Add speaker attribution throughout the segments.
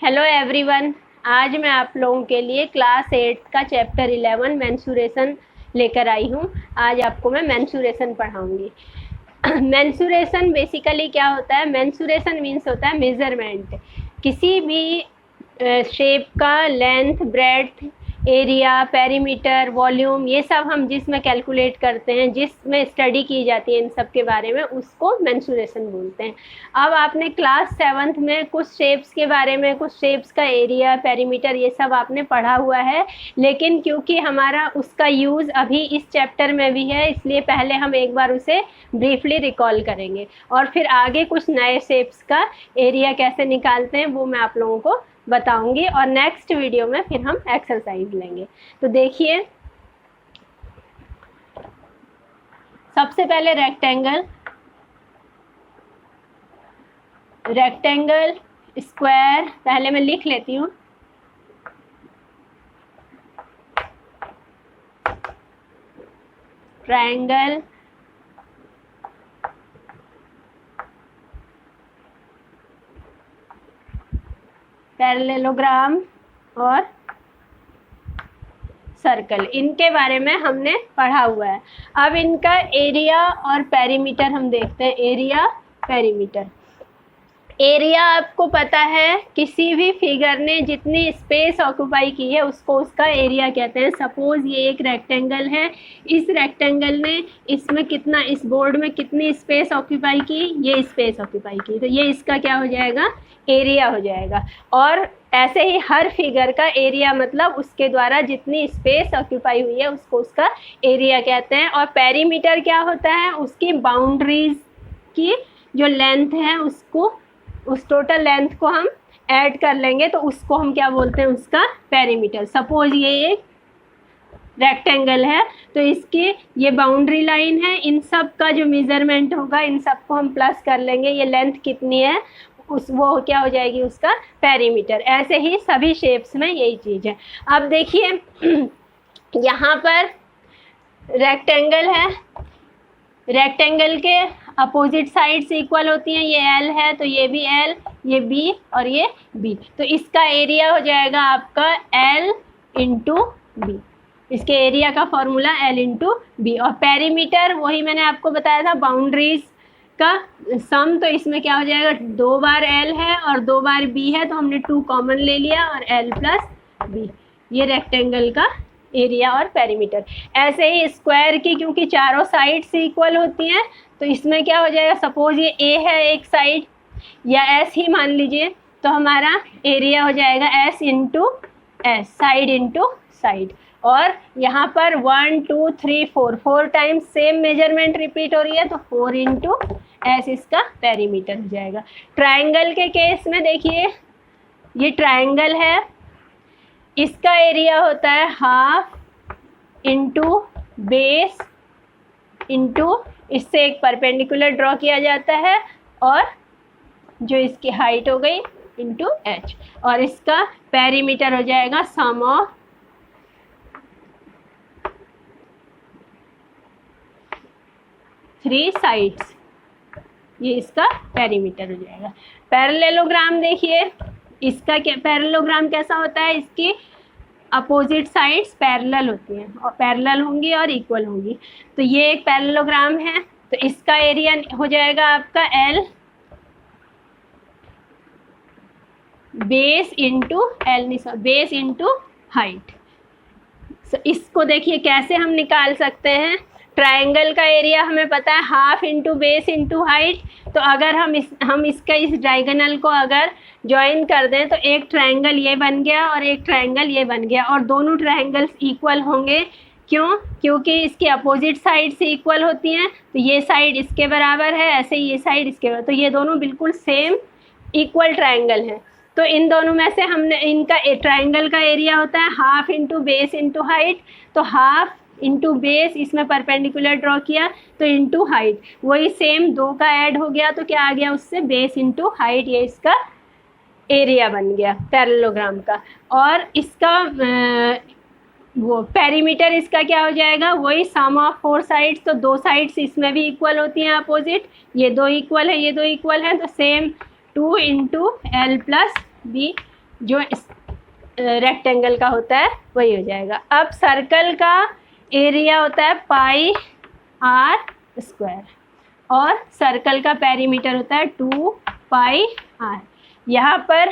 Speaker 1: Hello everyone. आज मैं आप लोगों के लिए क्लास 8 का चैप्टर 11 मेंसुरेशन लेकर आई हूँ। आज आपको मैं मेंसुरेशन पढ़ाऊँगी। मेंसुरेशन बेसिकली क्या होता है? मेंसुरेशन मीन्स होता है मेजरमेंट। किसी भी शेप का length, breadth, area, perimeter, volume, ये सब हम जिसमें कैलकुलेट करते हैं, जिसमें स्टडी की जाती है इन सब के बारे में, उसको मेंसुरेशन बोलते हैं। अब आपने क्लास 7th में कुछ शेप्स के बारे में, कुछ शेप्स का एरिया, पेरीमीटर, ये सब आपने पढ़ा हुआ है, लेकिन क्योंकि हमारा उसका यूज़ अभी इस चैप्टर में भी है, इसलिए पहले हम एक बार उसे ब्रीफली रिकॉल करेंगे और फिर आगे कुछ नए शेप्स का एरिया कैसे निकालते हैं वो मैं आप लोगों को बताऊंगी और नेक्स्ट वीडियो में फिर हम एक्सरसाइज लेंगे। तो देखिए, सबसे पहले रेक्टेंगल, स्क्वायर, पहले मैं लिख लेती हूँ। ट्रायंगल, पैरेललोग्राम और सर्कल, इनके बारे में हमने पढ़ा हुआ है। अब इनका एरिया और पेरीमीटर हम देखते हैं। Area, perimeter. एरिया आपको पता है, किसी भी फिगर ने जितनी स्पेस ऑक्यूपाई की है उसको उसका एरिया कहते हैं। सपोज ये एक रेक्टेंगल है, इस रेक्टेंगल ने इसमें कितना, इस बोर्ड में कितनी स्पेस ऑक्यूपाई की, ये स्पेस ऑक्यूपाई की, तो ये इसका क्या हो जाएगा? एरिया हो जाएगा। और ऐसे ही हर फिगर का एरिया मतलब उसके द्वारा जितनी स्पेस ऑक्यूपाई हुई है उसको उसका एरिया कहते हैं। और पेरीमीटर क्या होता है? उसकी बाउंड्रीज की जो लेंथ है उसको, उस टोटल लेंथ को हम ऐड कर लेंगे तो उसको हम क्या बोलते हैं? उसका पेरीमीटर। सपोज ये एक रेक्टेंगल है तो इसकी ये बाउंड्री लाइन है, इन सब का जो मेजरमेंट होगा इन सब को हम प्लस कर लेंगे, ये लेंथ कितनी है वो क्या हो जाएगी? उसका पेरीमीटर। ऐसे ही सभी शेप्स में यही चीज़ है। अब देखिए, यहाँ पर रेक्टेंगल है, रेक्टेंगल के अपोजिट साइड्स इक्वल होती हैं। ये एल है तो ये भी एल, ये बी और ये बी, तो इसका एरिया हो जाएगा आपका एल इंटू बी। इसके एरिया का फॉर्मूला एल इंटू बी। और पेरीमीटर वही मैंने आपको बताया था, बाउंड्रीज का सम, तो इसमें क्या हो जाएगा? 2 बार एल है और 2 बार बी है तो हमने 2 कॉमन ले लिया और एल प्लस बी, ये रेक्टेंगल का एरिया और पेरीमीटर। ऐसे ही स्क्वायर की, क्योंकि चारों साइड से इक्वल होती हैं तो इसमें क्या हो जाएगा? सपोज ये ए है एक साइड, या एस ही मान लीजिए, तो हमारा एरिया हो जाएगा S into S, side into side. और यहाँ पर 1 2 3 4 टाइम्स सेम मेजरमेंट रिपीट हो रही है तो 4 इंटू एस इसका पेरीमीटर हो जाएगा। ट्रायंगल के केस में देखिए, ये ट्रायंगल है, इसका एरिया होता है हाफ इंटू बेस इंटू, इससे एक परपेंडिकुलर ड्रॉ किया जाता है और जो इसकी हाइट हो गई इंटू एच, और इसका पेरीमीटर हो जाएगा सम ऑफ 3 साइड्स, ये इसका पेरीमीटर हो जाएगा। पैरेललोग्राम देखिए, इसका क्या पैरेललोग्राम कैसा होता है? इसकी अपोजिट साइड्स पैरेलल होती हैं और पैरेलल होंगी और इक्वल होंगी, तो ये एक पैरेललोग्राम है तो इसका एरिया हो जाएगा आपका L base into base into height. इसको देखिए कैसे हम निकाल सकते हैं। ट्रायंगल का एरिया हमें पता है half into base into height, तो अगर हम इसका इस डायगोनल को अगर ज्वाइन कर दें तो एक ट्रायंगल ये बन गया और एक ट्रायंगल ये बन गया, और दोनों ट्रायंगल्स इक्वल होंगे। क्यों? क्योंकि इसकी अपोजिट साइड से इक्वल होती हैं, तो ये साइड इसके बराबर है, ऐसे ये साइड इसके बराबर, तो ये दोनों बिल्कुल सेम इक्वल ट्रायंगल हैं। तो इन दोनों में से हमने, इनका ट्रायंगल का एरिया होता है half into base into height, तो हाफ इंटू बेस, इसमें परपेंडिकुलर ड्रॉ किया तो इंटू हाइट, वही सेम 2 का ऐड हो गया तो क्या आ गया उससे? बेस इंटू हाइट, ये इसका एरिया बन गया पैरेललोग्राम का। और इसका वो पेरीमीटर इसका क्या हो जाएगा? वही सम ऑफ 4 साइड्स, तो 2 साइड्स इसमें भी इक्वल होती हैं अपोजिट, ये 2 इक्वल है, ये 2 इक्वल है, तो same 2 into L plus B जो रेक्टेंगल का होता है वही हो जाएगा। अब सर्कल का एरिया होता है पाई आर स्क्वायर और सर्कल का पेरीमीटर होता है 2 पाई आर। यहाँ पर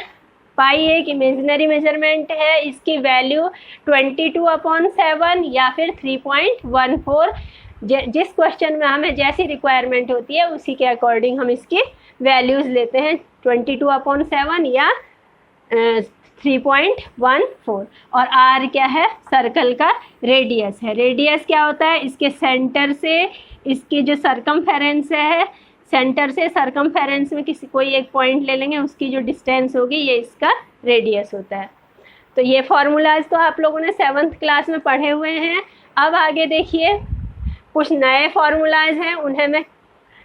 Speaker 1: पाई एक इमेजिनरी मेजरमेंट है, इसकी वैल्यू 22/7 या फिर 3.14, जिस क्वेश्चन में हमें जैसी रिक्वायरमेंट होती है उसी के अकॉर्डिंग हम इसकी वैल्यूज़ लेते हैं, 22/7 या 3.14। और आर क्या है, सर्कल का रेडियस है। रेडियस क्या होता है, इसके सेंटर से इसकी जो सरकमफेरेंस है, सेंटर से सरकमफेरेंस में किसी कोई एक पॉइंट ले लेंगे, उसकी जो डिस्टेंस होगी ये इसका रेडियस होता है। तो ये फॉर्मूलाज तो आप लोगों ने 7th क्लास में पढ़े हुए हैं। अब आगे देखिए कुछ नए फॉर्मूलाज हैं, उन्हें मैं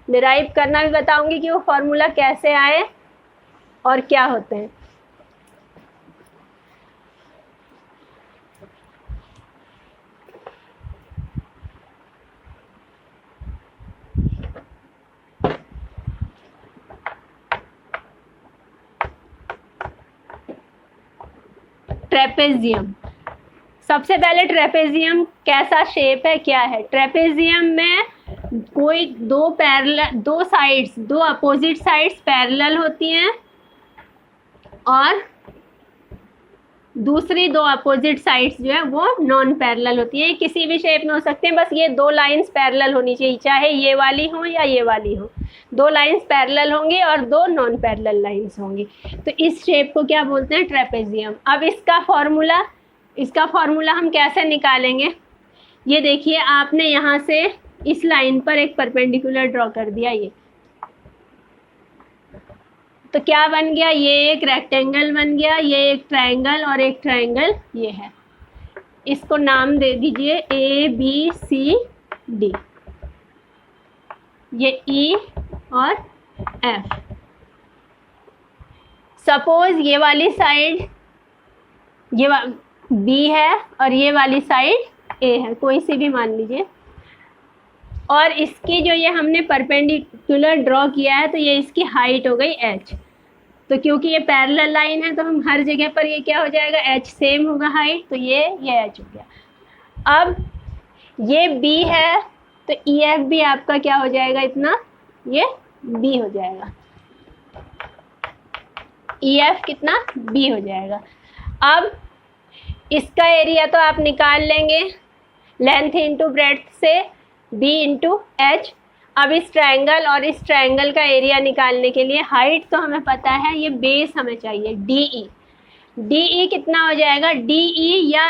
Speaker 1: डिराइव करना भी बताऊंगी कि वो फॉर्मूला कैसे आए और क्या होते हैं। ट्रेपेजियम, सबसे पहले ट्रेपेजियम कैसा शेप है, क्या है। ट्रेपेजियम में कोई दो साइड्स, दो अपोजिट साइड्स पैरेलल होती हैं और दूसरी दो अपोजिट साइड्स जो है वो नॉन पैरेलल होती हैं। किसी भी शेप में हो सकते हैं, बस ये दो लाइंस पैरेलल होनी चाहिए, चाहे ये वाली हो या ये वाली हो। दो लाइंस पैरेलल होंगी और दो नॉन पैरेलल लाइंस होंगी, तो इस शेप को क्या बोलते हैं, ट्रेपेजियम। अब इसका फॉर्मूला हम कैसे निकालेंगे, ये देखिए आपने यहाँ से इस लाइन पर एक परपेंडिकुलर ड्रॉ कर दिया, ये तो क्या बन गया, ये एक रेक्टेंगल बन गया, ये एक ट्रायंगल और एक ट्रायंगल ये है। इसको नाम दे दीजिए ABCD, ये E और F। सपोज ये वाली साइड ये B है और ये वाली साइड A है, कोई सी भी मान लीजिए, और इसकी जो ये हमने परपेंडिकुलर ड्रॉ किया है तो ये इसकी हाइट हो गई h। तो क्योंकि ये पैरेलल लाइन है तो हम हर जगह पर ये क्या हो जाएगा, h सेम होगा हाइट, तो ये h हो गया। अब ये B है तो EF भी आपका क्या हो जाएगा, इतना ये B हो जाएगा, EF कितना B हो जाएगा। अब इसका एरिया तो आप निकाल लेंगे, लेंथ इंटू ब्रेड्थ से B इंटू H। अब इस ट्रायंगल और इस ट्रायंगल का एरिया निकालने के लिए हाइट तो हमें पता है, ये बेस हमें चाहिए DE कितना हो जाएगा, DE या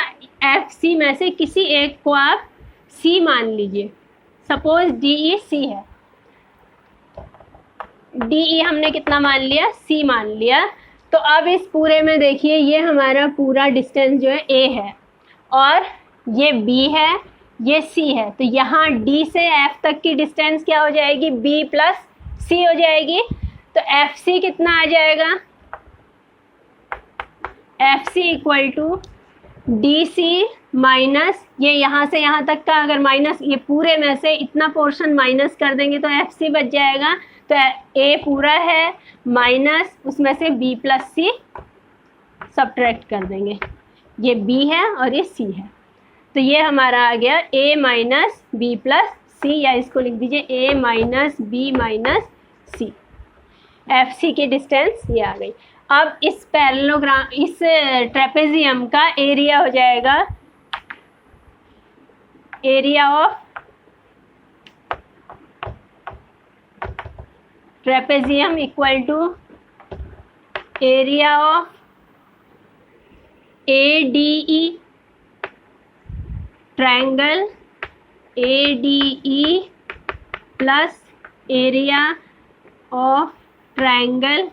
Speaker 1: FC में से किसी एक को आप C मान लीजिए। सपोज DE C है, DE हमने कितना मान लिया, C मान लिया। तो अब इस पूरे में देखिए ये हमारा पूरा डिस्टेंस जो है A है और ये B है, ये C है, तो यहाँ D से F तक की डिस्टेंस क्या हो जाएगी, B प्लस C हो जाएगी। तो FC कितना आ जाएगा, FC equal to DC minus ये यहाँ से यहाँ तक का, अगर माइनस ये पूरे में से इतना पोर्शन माइनस कर देंगे तो FC बच जाएगा। तो A पूरा है माइनस उसमें से B प्लस C सब्ट्रैक्ट कर देंगे, ये B है और ये C है, तो ये हमारा आ गया A minus B plus C, या इसको लिख दीजिए A minus B minus C। FC की डिस्टेंस ये आ गई। अब इस इस ट्रेपेजियम का एरिया हो जाएगा, area of trapezium equal to area of ADE triangle ADE plus area of triangle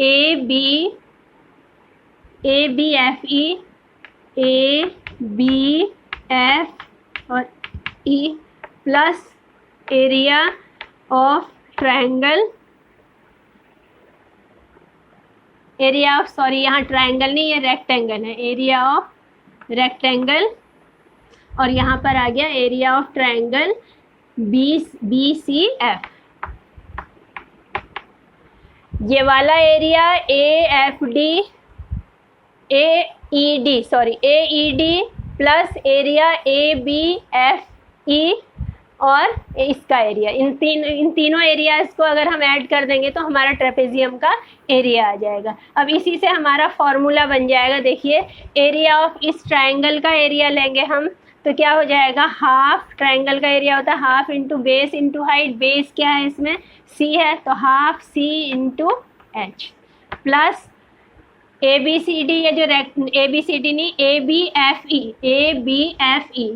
Speaker 1: ABFE ABF और E plus area of triangle, area of, sorry यहाँ ट्रायंगल नहीं, ये रेक्टेंगल है, एरिया ऑफ रेक्टेंगल, और यहाँ पर आ गया एरिया ऑफ ट्रायंगल BCF। ये वाला area AED plus area ABFE और इसका एरिया, इन तीनों एरियाज को अगर हम ऐड कर देंगे तो हमारा ट्रेपेजियम का एरिया आ जाएगा। अब इसी से हमारा फॉर्मूला बन जाएगा। देखिए, एरिया ऑफ इस ट्रायंगल का एरिया लेंगे हम तो क्या हो जाएगा, हाफ, ट्रायंगल का एरिया होता है half into base into height. Base क्या है इसमें, C है, तो half C into H plus ABCD, ये जो ABCD नहीं ABFE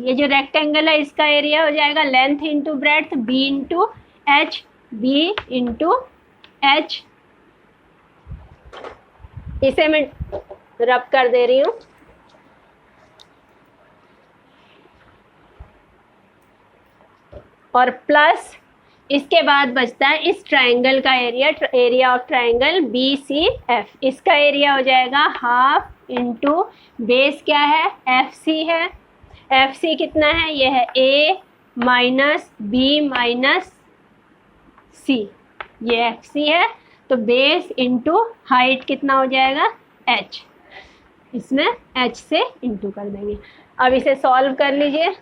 Speaker 1: ये जो रेक्टेंगल है इसका एरिया हो जाएगा length into breadth B into H, B into H। इसे मैं रब कर दे रही हूँ। और प्लस इसके बाद बचता है इस ट्रायंगल का area, area of triangle BCF। इसका एरिया हो जाएगा हाफ इंटू बेस क्या है, FC है। FC कितना है, ये है A minus B minus C, ये FC है। तो बेस इंटू हाइट कितना हो जाएगा, H। इसमें H से इंटू कर देंगे। अब इसे सॉल्व कर लीजिए।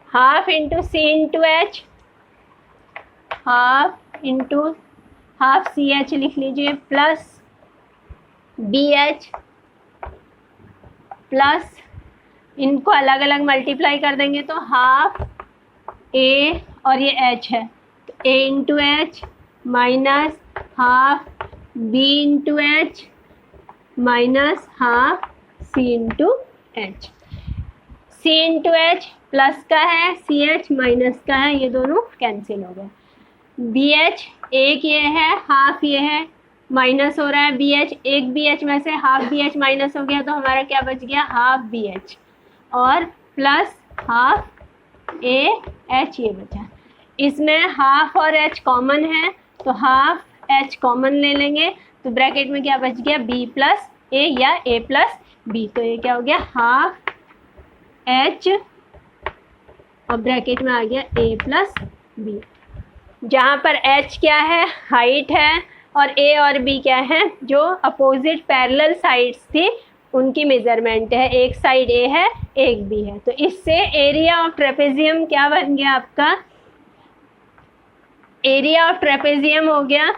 Speaker 1: Half into C into H, half into half CH लिख लीजिए प्लस BH प्लस इनको अलग अलग मल्टीप्लाई कर देंगे तो हाफ A और ये H है तो A into H minus half B into H minus half C into H। C into H plus का है, CH माइनस का है, ये दोनों कैंसिल हो गए। BH एक ये है, हाफ ये है, माइनस हो रहा है BH, एक BH में से हाफ BH माइनस हो गया तो हमारा क्या बच गया, हाफ BH और प्लस हाफ AH ये बचा। इसमें हाफ और H कॉमन है तो हाफ H कॉमन ले लेंगे तो ब्रैकेट में क्या बच गया, B प्लस A या A प्लस B। तो ये क्या हो गया, हाफ H और ब्रैकेट में आ गया A प्लस B, जहाँ पर H क्या है, हाइट है, और A और B क्या है, जो अपोजिट पैरेलल साइड्स थी उनकी मेजरमेंट है। एक साइड A है, एक B है। तो इससे एरिया ऑफ ट्रेपेजियम क्या बन गया आपका, एरिया ऑफ ट्रेपेजियम हो गया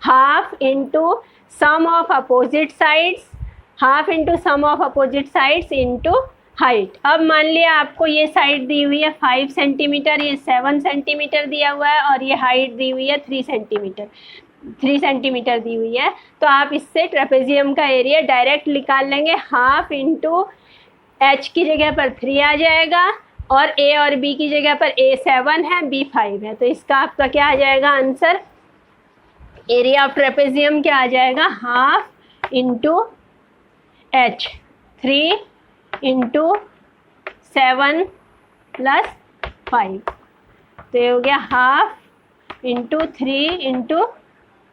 Speaker 1: half into sum of opposite sides, half into sum of opposite sides into height. अब मान लिया आपको ये साइड दी हुई है 5 सेंटीमीटर, ये 7 सेंटीमीटर दिया हुआ है और ये हाइट दी हुई है 3 सेंटीमीटर दी हुई है, तो आप इससे ट्रेपेजियम का एरिया डायरेक्ट निकाल लेंगे। हाफ इंटू H की जगह पर 3 आ जाएगा और A और B की जगह पर A 7 है, B 5 है। तो इसका आपका क्या आ जाएगा आंसर, एरिया ऑफ ट्रेपेजियम क्या आ जाएगा, half into H 3 into 7 plus 5, तो ये हो गया हाफ इंटू 3 इंटू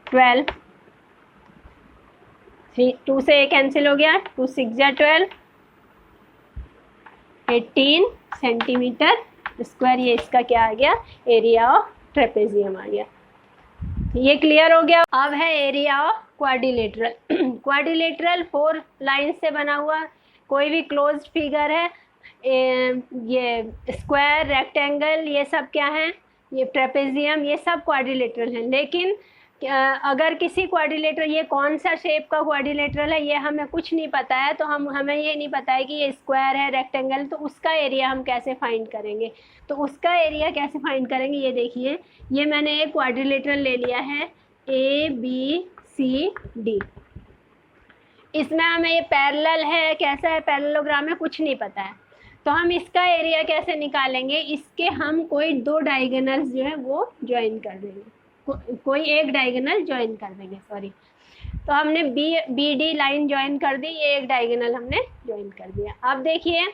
Speaker 1: 12, 2 से 1 कैंसिल हो गया, 2 6 जा 12, 18 सेंटीमीटर स्क्वायर। ये इसका क्या आ गया, एरिया ऑफ ट्रेपेजियम आ गया। ये क्लियर हो गया। अब है area of quadrilateral. Quadrilateral 4 line से बना हुआ कोई भी क्लोज्ड फिगर है, ये स्क्वायर, रेक्टेंगल, ये सब क्या है, ये ट्रेपेजियम, ये सब क्वाड्रिलेटरल है। लेकिन अगर किसी क्वाड्रिलेटरल, ये कौन सा शेप का क्वाड्रिलेटरल है ये हमें कुछ नहीं पता है, तो हमें ये नहीं पता है कि ये स्क्वायर है, रेक्टेंगल, तो उसका एरिया हम कैसे फाइंड करेंगे। तो उसका एरिया कैसे फाइंड करेंगे, ये देखिए, ये मैंने एक क्वाड्रिलेटरल ले लिया है ABCD। इसमें हमें ये पैरेलल है, कैसा है, पैरेललोग्राम में कुछ नहीं पता है, तो हम इसका एरिया कैसे निकालेंगे, इसके हम कोई 2 डायगोनल्स जो है वो ज्वाइन कर देंगे, कोई एक डायगोनल ज्वाइन कर देंगे, सॉरी। तो हमने BD लाइन ज्वाइन कर दी, ये एक डायगोनल हमने ज्वाइन कर दिया। अब देखिए,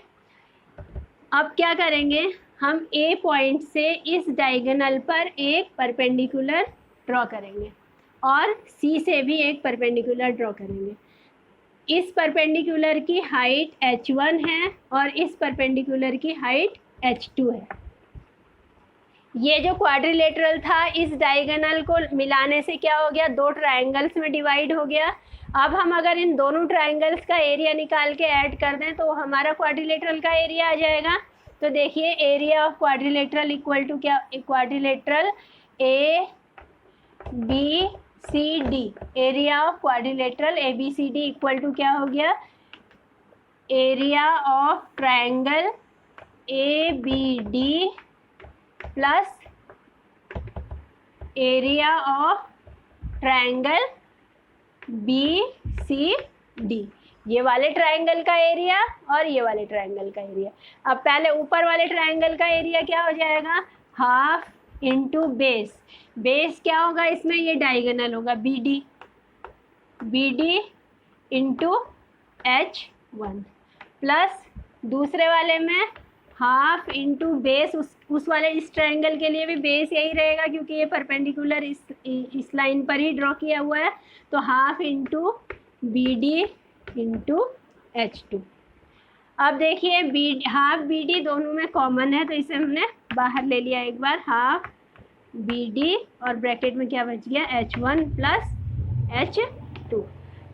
Speaker 1: अब क्या करेंगे, हम A पॉइंट से इस डायगोनल पर एक परपेंडिकुलर ड्रॉ करेंगे और C से भी एक परपेंडिकुलर ड्रॉ करेंगे। इस परपेंडिकुलर की हाइट H1 है और इस परपेंडिकुलर की हाइट H2 है। ये जो क्वाड्रिलेटरल था, इस डायगोनल को मिलाने से क्या हो गया, दो ट्रायंगल्स में डिवाइड हो गया। अब हम अगर इन दोनों ट्रायंगल्स का एरिया निकाल के ऐड कर दें तो हमारा क्वाड्रिलेटरल का एरिया आ जाएगा। तो देखिए area of quadrilateral equal to क्या, quadrilateral A B C D, area of quadrilateral A B C D equal to क्या हो गया, area of triangle A B D plus area of triangle B C D. ये वाले triangle का area और ये वाले ट्रायंगल का एरिया। अब पहले ऊपर वाले ट्रायंगल का एरिया क्या हो जाएगा, हाफ इंटू बेस। बेस क्या होगा इसमें, ये डायगोनल होगा B D into H1 plus दूसरे वाले में हाफ इंटू बेस, उस वाले इस ट्रायंगल के लिए भी बेस यही रहेगा क्योंकि ये परपेंडिकुलर इस लाइन पर ही ड्रॉ किया हुआ है। तो half into B D into H2। अब देखिए हाफ बी डी दोनों में कॉमन है तो इसे हमने बाहर ले लिया एक बार, हाफ बी डी और ब्रैकेट में क्या बच गया H1 प्लस H2।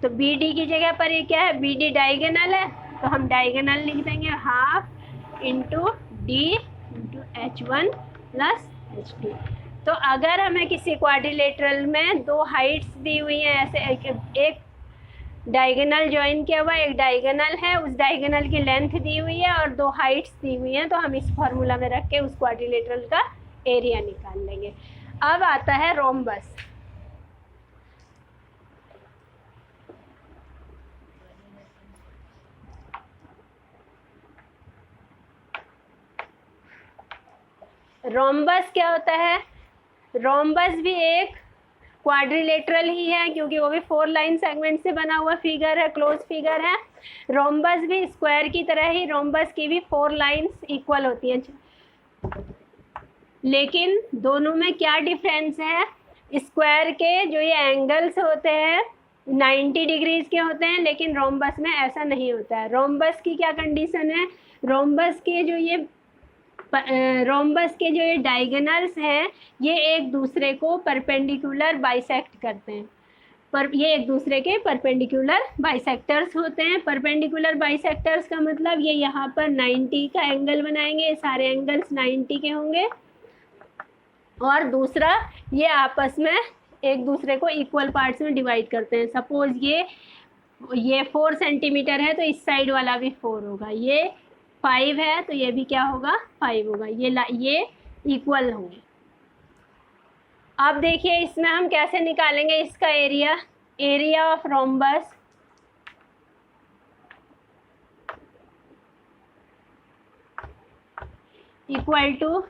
Speaker 1: तो बी डी की जगह पर ये क्या है, बी डी डायगोनल है तो हम डायगोनल लिख देंगे half into D into H1 plus H2। तो अगर हमें किसी क्वाड्रिलेटरल में दो हाइट्स दी हुई हैं, ऐसे एक डायगोनल ज्वाइन किया हुआ, एक डायगोनल है, उस डायगोनल की लेंथ दी हुई है और दो हाइट्स दी हुई हैं, तो हम इस फॉर्मूला में रख के उस क्वाड्रिलेटरल का एरिया निकाल लेंगे। अब आता है रोम्बस। रोम्बस क्या होता है, रोम्बस भी एक क्वाड्रिलेटरल ही है क्योंकि वो भी 4 लाइन सेगमेंट से बना हुआ फिगर है, क्लोज फिगर है। रोम्बस भी स्क्वायर की तरह ही, रोम्बस की भी 4 लाइंस इक्वल होती हैं, लेकिन दोनों में क्या डिफरेंस है, स्क्वायर के जो ये एंगल्स होते हैं 90 डिग्रीज के होते हैं, लेकिन रोम्बस में ऐसा नहीं होता है। रोम्बस की क्या कंडीशन है, रोम्बस के जो ये डायगोनल्स हैं ये एक दूसरे को परपेंडिकुलर बाइसेक्ट करते हैं, पर ये एक दूसरे के परपेंडिकुलर बाइसेक्टर्स होते हैं। परपेंडिकुलर बाइसेक्टर्स का मतलब ये यहाँ पर 90 का एंगल बनाएंगे, ये सारे एंगल्स 90 के होंगे, और दूसरा ये आपस में एक दूसरे को इक्वल पार्ट्स में डिवाइड करते हैं। सपोज ये 4 सेंटीमीटर है तो इस साइड वाला भी 4 होगा, ये 5 है तो ये भी क्या होगा 5 होगा, ये इक्वल होंगे। अब देखिए इसमें हम कैसे निकालेंगे इसका area, area of rhombus equal to,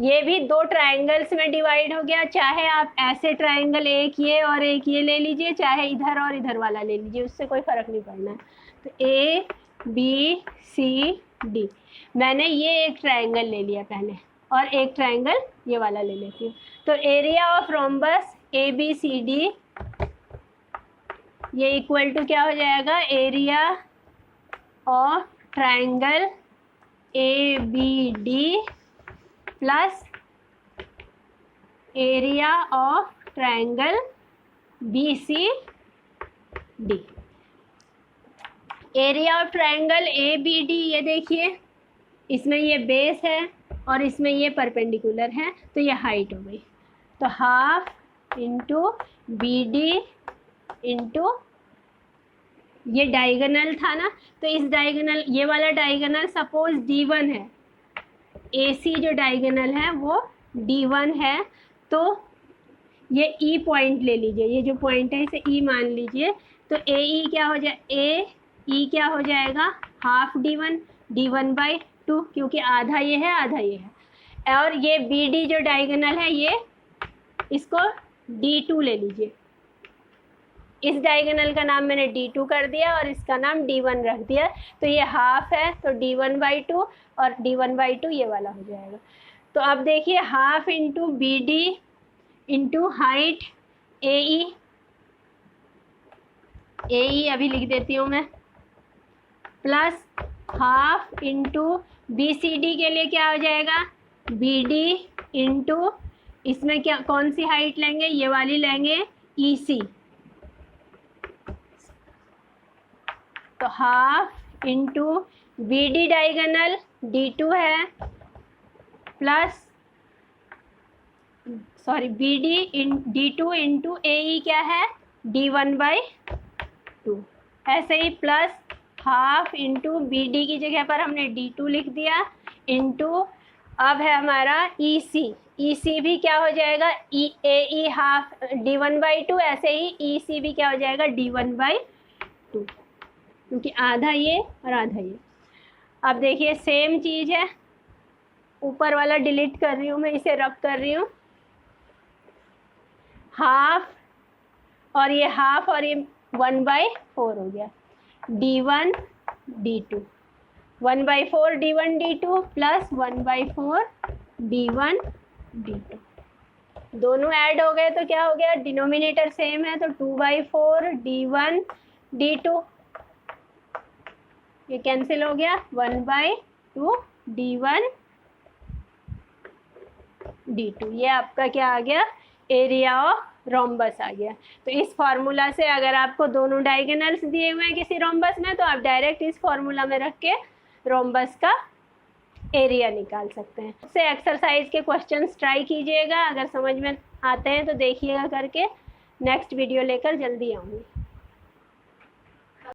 Speaker 1: ये भी 2 ट्रायंगल्स में डिवाइड हो गया, चाहे आप ऐसे ट्रायंगल एक ये और एक ये ले लीजिए, चाहे इधर और इधर वाला ले लीजिए, उससे कोई फ़र्क नहीं पड़ना है। तो ए बी सी डी, मैंने ये एक ट्रायंगल ले लिया पहले और एक ट्रायंगल ये वाला ले लेती हूँ। तो area of rhombus A B C D ये इक्वल टू क्या हो जाएगा, area of triangle A B D plus area of triangle B C D. Area of triangle A B D, ये देखिए इसमें ये बेस है और इसमें ये परपेंडिकुलर है तो ये हाइट हो गई। तो half into B D into ये डायगोनल था ना, तो इस डायगोनल, ये वाला डायगोनल सपोज D1 है, AC जो डायगोनल है वो D1 है, तो ये E पॉइंट ले लीजिए, ये जो पॉइंट है इसे E मान लीजिए। तो AE क्या हो जाए, AE क्या हो जाएगा, हाफ D1/2 क्योंकि आधा ये है आधा ये है, और ये BD जो डायगोनल है ये इसको D2 ले लीजिए। इस डायगोनल का नाम मैंने D2 कर दिया और इसका नाम D1 रख दिया, तो ये हाफ है तो D1/2 और D1/2 ये वाला हो जाएगा। तो अब देखिए half into B D into height AE अभी लिख देती हूँ मैं, प्लस हाफ इंटू BCD के लिए क्या हो जाएगा, BD इंटू इसमें क्या कौन सी हाइट लेंगे, ये वाली लेंगे EC, तो half into BD diagonal D2 है प्लस D2 इंटू AE क्या है D1/2, ऐसे ही प्लस हाफ इंटू BD की जगह पर हमने D2 लिख दिया इंटू अब है हमारा EC भी क्या हो जाएगा AE हाफ D1/2, ऐसे ही EC भी क्या हो जाएगा D1/2, क्योंकि आधा ये और आधा ये। अब देखिए सेम चीज़ है, ऊपर वाला डिलीट कर रही हूँ मैं, इसे रब कर रही हूँ, हाफ और ये हाफ और ये 1/4 हो गया D1 D2, 1/4 D1 D2 plus 1/4 D1 D2, दोनों ऐड हो गए तो क्या हो गया, डिनोमिनेटर सेम है तो 2/4 D1 D2, ये कैंसिल हो गया, 1/2 D1 D2, ये आपका क्या आ गया, एरिया ऑफ रोम्बस आ गया। तो इस फार्मूला से अगर आपको दोनों डायगोनल्स दिए हुए हैं किसी रोम्बस में, तो आप डायरेक्ट इस फार्मूला में रख के रोम्बस का एरिया निकाल सकते हैं। इससे एक्सरसाइज के क्वेश्चंस ट्राई कीजिएगा, अगर समझ में आते हैं तो देखिएगा करके। नेक्स्ट वीडियो लेकर जल्दी आऊँगी।